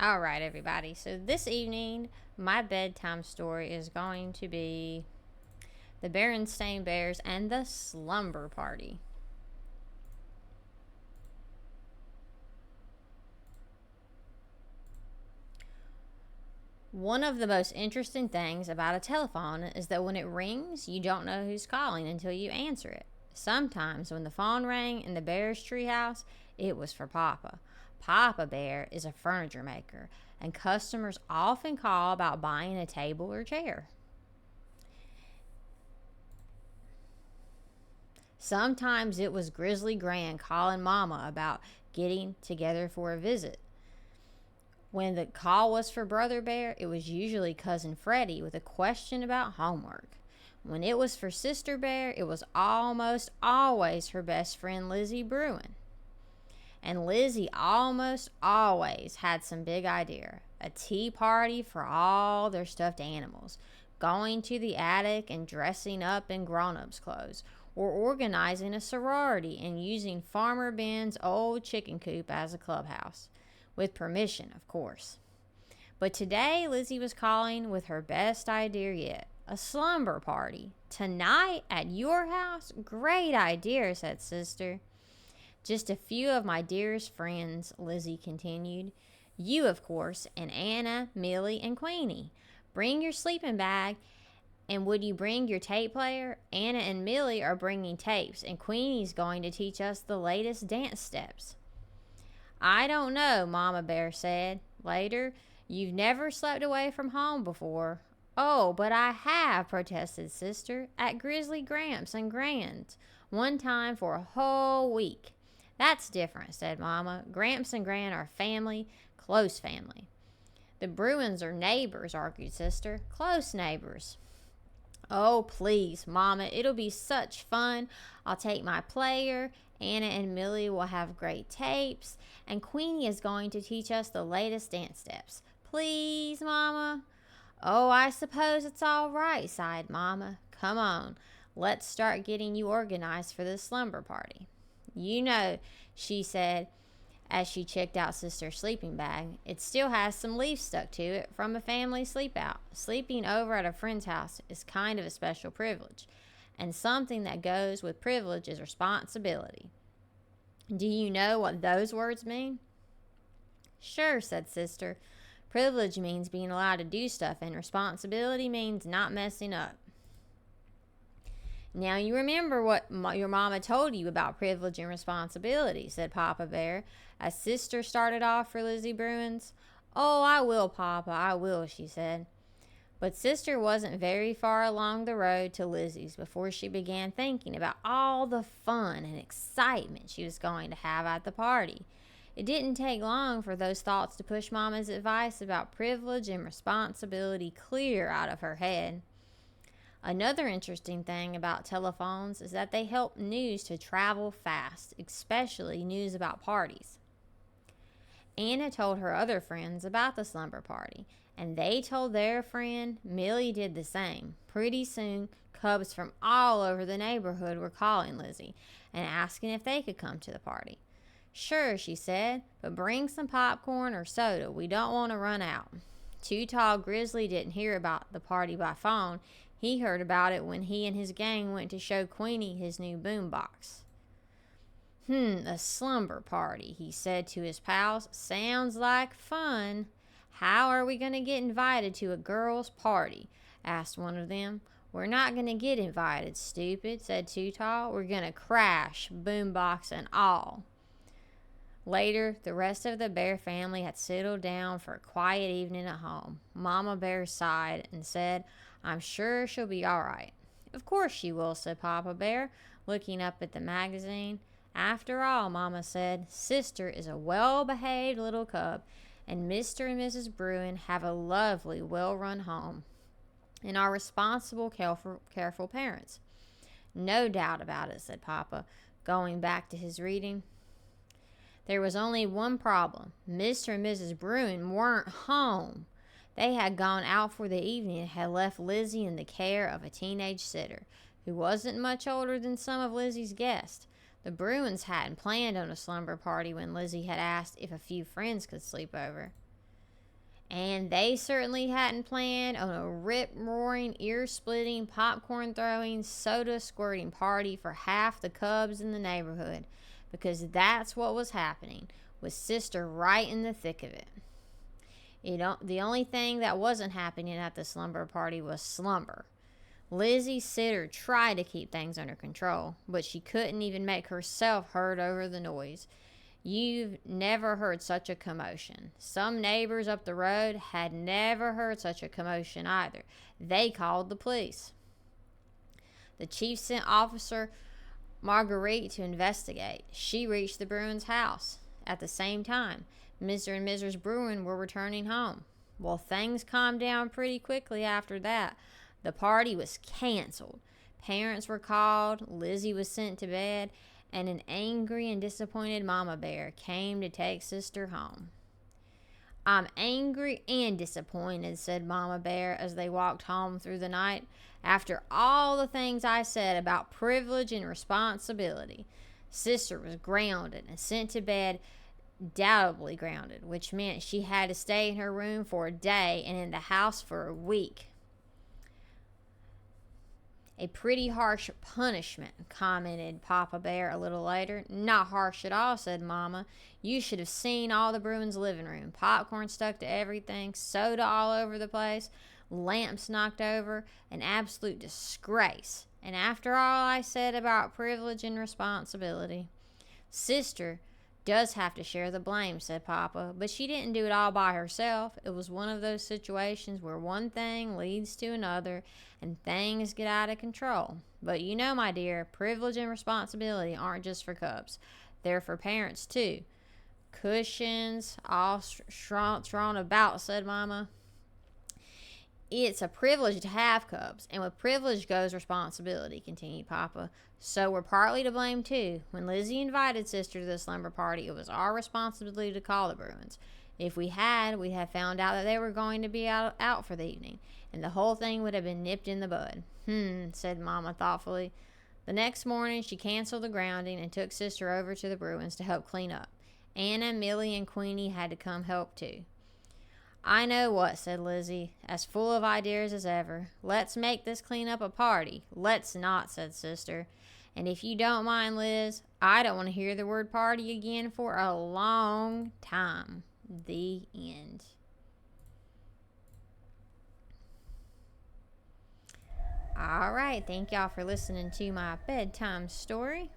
All right, everybody. So this evening, my bedtime story is going to be the Berenstain Bears and the Slumber Party. One of the most interesting things about a telephone is that when it rings, you don't know who's calling until you answer it. Sometimes, when the phone rang in the Bears treehouse, it was for Papa. Papa Bear is a furniture maker, and customers often call about buying a table or chair. Sometimes it was Grizzly Gran calling Mama about getting together for a visit. When the call was for Brother Bear, it was usually Cousin Freddie with a question about homework. When it was for Sister Bear, it was almost always her best friend Lizzie Bruin. And Lizzie almost always had some big idea. A tea party for all their stuffed animals, going to the attic and dressing up in grown-ups' clothes, or organizing a sorority and using Farmer Ben's old chicken coop as a clubhouse. With permission, of course. But today, Lizzie was calling with her best idea yet. A slumber party. Tonight at your house? Great idea, said Sister. Just a few of my dearest friends, Lizzie continued. You, of course, and Anna, Millie, and Queenie. Bring your sleeping bag. And would you bring your tape player? Anna and Millie are bringing tapes, and Queenie's going to teach us the latest dance steps. I don't know, Mama Bear said. Later, you've never slept away from home before. Oh, but I have, protested Sister, at Grizzly Gramps and Gran's, one time for a whole week. That's different, said Mama. Gramps and Gran are family, close family. The Bruins are neighbors, argued Sister. Close neighbors. Oh, please, Mama, it'll be such fun. I'll take my player. Anna and Millie will have great tapes. And Queenie is going to teach us the latest dance steps. Please, Mama. Oh, I suppose it's all right, sighed Mama. Come on, let's start getting you organized for the slumber party. You know, she said as she checked out Sister's sleeping bag, it still has some leaves stuck to it from a family sleep out. Sleeping over at a friend's house is kind of a special privilege, and something that goes with privilege is responsibility. Do you know what those words mean? Sure, said Sister. Privilege means being allowed to do stuff, and responsibility means not messing up. Now you remember what your mama told you about privilege and responsibility, said Papa Bear, as Sister started off for Lizzie Bruins. Oh, I will, Papa, I will, she said. But Sister wasn't very far along the road to Lizzie's before she began thinking about all the fun and excitement she was going to have at the party. It didn't take long for those thoughts to push Mama's advice about privilege and responsibility clear out of her head. Another interesting thing about telephones is that they help news to travel fast, especially news about parties. Anna told her other friends about the slumber party, and they told their friend. Millie did the same. Pretty soon, cubs from all over the neighborhood were calling Lizzie and asking if they could come to the party. Sure, she said, but bring some popcorn or soda. We don't want to run out. Too Tall Grizzly didn't hear about the party by phone. He heard about it when he and his gang went to show Queenie his new boombox. A slumber party, he said to his pals. Sounds like fun. How are we going to get invited to a girls' party? Asked one of them. We're not going to get invited, stupid, said Too Tall. We're going to crash, boombox and all. Later, the rest of the Bear family had settled down for a quiet evening at home. Mama Bear sighed and said, I'm sure she'll be all right. Of course she will, said Papa Bear, looking up at the magazine. After all, Mama said, Sister is a well-behaved little cub, and Mr. and Mrs. Bruin have a lovely, well-run home, and are responsible, careful parents. No doubt about it, said Papa, going back to his reading. There was only one problem. Mr. and Mrs. Bruin weren't home. They had gone out for the evening and had left Lizzie in the care of a teenage sitter, who wasn't much older than some of Lizzie's guests. The Bruins hadn't planned on a slumber party when Lizzie had asked if a few friends could sleep over. And they certainly hadn't planned on a rip-roaring, ear-splitting, popcorn-throwing, soda-squirting party for half the cubs in the neighborhood, because that's what was happening, with Sister right in the thick of it. The only thing that wasn't happening at the slumber party was slumber. Lizzie's sitter tried to keep things under control, but she couldn't even make herself heard over the noise. You've never heard such a commotion. Some neighbors up the road had never heard such a commotion either. They called the police. The chief sent Officer Marguerite to investigate. She reached the Bruins' house. At the same time, Mr. and Mrs. Bruin were returning home. Well, things calmed down pretty quickly after that. The party was canceled. Parents were called, Lizzie was sent to bed, and an angry and disappointed Mama Bear came to take Sister home. "I'm angry and disappointed," said Mama Bear as they walked home through the night, "after all the things I said about privilege and responsibility." Sister was grounded and sent to bed, doubly grounded, which meant she had to stay in her room for a day and in the house for a week. "A pretty harsh punishment," commented Papa Bear a little later. "Not harsh at all," said Mama. "You should have seen all the Bruins' living room. Popcorn stuck to everything, soda all over the place, lamps knocked over, an absolute disgrace. And after all I said about privilege and responsibility." "Sister does have to share the blame," said Papa, "but she didn't do it all by herself. It was one of those situations where one thing leads to another and things get out of control. But you know, my dear, privilege and responsibility aren't just for cubs. They're for parents, too." "Cushions all thrown about," said Mama. "It's a privilege to have cubs, and with privilege goes responsibility," continued Papa. "So we're partly to blame, too. When Lizzie invited Sister to the slumber party, it was our responsibility to call the Bruins. If we had, we'd have found out that they were going to be out for the evening, and the whole thing would have been nipped in the bud." Said Mama thoughtfully. The next morning, she canceled the grounding and took Sister over to the Bruins to help clean up. Anna, Millie, and Queenie had to come help, too. "I know what," said Lizzie, as full of ideas as ever. "Let's make this cleanup a party." "Let's not," said Sister. "And if you don't mind, Liz, I don't want to hear the word party again for a long time." The end. All right, thank y'all for listening to my bedtime story.